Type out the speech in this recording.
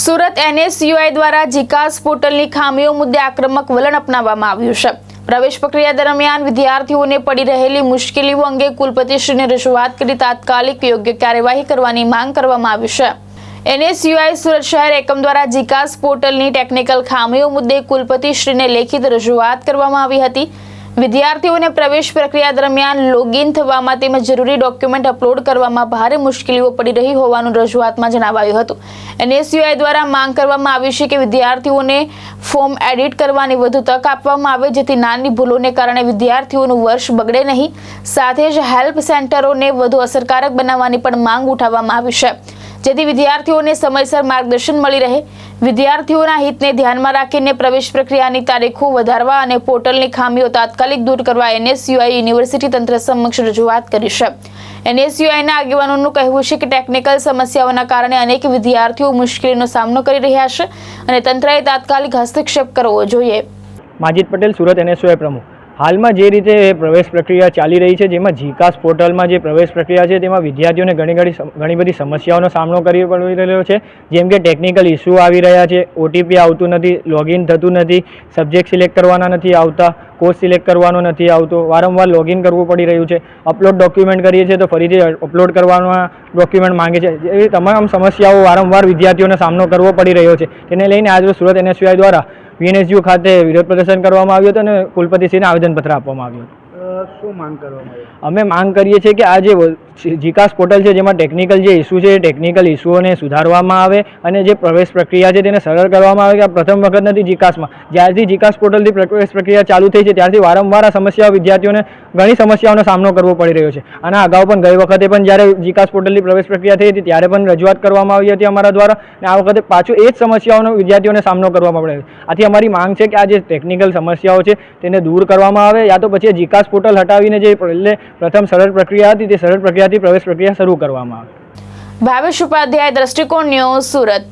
Surat NSUI દ્વારા જીકાસ પોર્ટલની ખામીઓ મુદ્દે આક્રમક વલણ અપનાવવામાં આવ્યું છે। પ્રવેશ પ્રક્રિયા દરમિયાન વિદ્યાર્થીઓને પડી રહેલી મુશ્કેલીઓ અંગે કુલપતિશ્રીને રજૂઆત કરી તાત્કાલિક યોગ્ય કાર્યવાહી કરવાની માંગ કરવામાં આવી છે। NSUI સુરત શહેર એકમ દ્વારા જીકાસ પોર્ટલની ટેકનિકલ ખામીઓ મુદ્દે કુલપતિશ્રીને લેખિત રજૂઆત કરવામાં આવી હતી। વિદ્યાર્થીઓને પ્રવેશ પ્રક્રિયા દરમિયાન લોગિન થવામાં તેમજ જરૂરી ડોક્યુમેન્ટ અપલોડ કરવામાં ભારે મુશ્કેલીઓ પડી રહી હોવાનું રજૂઆતમાં જણાવાયું હતું। NSUI દ્વારા માંગ કરવામાં આવી છે કે વિદ્યાર્થીઓને ફોર્મ એડિટ કરવાની વધુ તક આપવામાં આવે, જેથી નાની ભૂલોને કારણે વિદ્યાર્થીઓનું વર્ષ બગડે નહીં। સાથે જ હેલ્પ સેન્ટરોને વધુ અસરકારક બનાવવાની પણ માંગ ઉઠાવવામાં આવી છે, જેથી વિદ્યાર્થીઓને સમયસર માર્ગદર્શન મળી રહે। વિદ્યાર્થીઓના હિતને ધ્યાનમાં રાખીને પ્રવેશ પ્રક્રિયાની તારીખો વધારવા અને પોર્ટલની ખામીઓ તાત્કાલિક દૂર કરવા NSUI યુનિવર્સિટી તંત્ર સમક્ષ રજૂઆત કરી છે। NSUIના આગેવાનોનું કહેવું છે કે ટેકનિકલ સમસ્યાઓના કારણે અનેક વિદ્યાર્થીઓ મુશ્કેલીનો સામનો કરી રહ્યા છે અને તંત્રએ તાત્કાલિક હસ્તક્ષેપ કરવો જોઈએ। માજીદ પટેલ, સુરત NSUI પ્રમુખ। હાલમાં જે રીતે પ્રવેશ પ્રક્રિયા ચાલી રહી છે, જેમાં જીકાસ પોર્ટલમાં જે પ્રવેશ પ્રક્રિયા છે તેમાં વિદ્યાર્થીઓને ઘણી બધી સમસ્યાઓનો સામનો કરવો પડી રહ્યો છે, જેમ કે ટેકનિકલ ઇસ્યુ આવી રહ્યા છે, OTP આવતું નથી, લોગિન થતું નથી, સબ્જેક્ટ સિલેક્ટ કરવાના નથી આવતા, કોર્સ સિલેક્ટ કરવાનો નથી આવતો, વારંવાર લોગિન કરવું પડી રહ્યું છે, અપલોડ ડોક્યુમેન્ટ કરીએ છીએ તો ફરીથી અપલોડ કરવાના ડોક્યુમેન્ટ માંગે છે। એવી તમામ સમસ્યાઓ વારંવાર વિદ્યાર્થીઓનો સામનો કરવો પડી રહ્યો છે। તેને લઈને આજરોજ સુરત NSUI દ્વારા VNSU ખાતે વિરોધ પ્રદર્શન કરવામાં આવ્યું હતું અને કુલપતિશ્રીને આવેદનપત્ર આપવામાં આવ્યું હતું। શું માંગ કરવામાં આવી? અમે માંગ કરીએ છીએ કે આ જે જીકાસ પોર્ટલ છે, જેમાં ટેકનિકલ જે ઇસ્યુ છે એ ટેકનિકલ ઇસ્યુઓને સુધારવામાં આવે અને જે પ્રવેશ પ્રક્રિયા છે તેને સરળ કરવામાં આવે। કે આ પ્રથમ વખત નથી જીકાસમાં, જ્યારથી જીકાસ પોર્ટલથી પ્રવેશ પ્રક્રિયા ચાલુ થઈ છે ત્યારથી વારંવાર આ સમસ્યાઓ વિદ્યાર્થીઓને ઘણી સમસ્યાઓનો સામનો કરવો પડી રહ્યો છે। આના અગાઉ પણ ગઈ વખતે પણ જ્યારે જીકાસ પોર્ટલની પ્રવેશ પ્રક્રિયા થઈ હતી ત્યારે પણ રજૂઆત કરવામાં આવી હતી અમારા દ્વારા, અને આ વખતે પાછું એ જ સમસ્યાઓનો વિદ્યાર્થીઓને સામનો કરવામાં પડે છે। આથી અમારી માંગ છે કે આ જે ટેકનિકલ સમસ્યાઓ છે તેને દૂર કરવામાં આવે, યા તો પછી જીકાસ પોર્ટલ હટાવીને જે પ્રથમ સરળ પ્રક્રિયા હતી તે સરળ પ્રક્રિયાથી પ્રવેશ પ્રક્રિયા શરૂ કરવામાં આવે। ભાવેશ ઉપાધ્યાય, દ્રષ્ટિકોણ ન્યૂઝ, સુરત।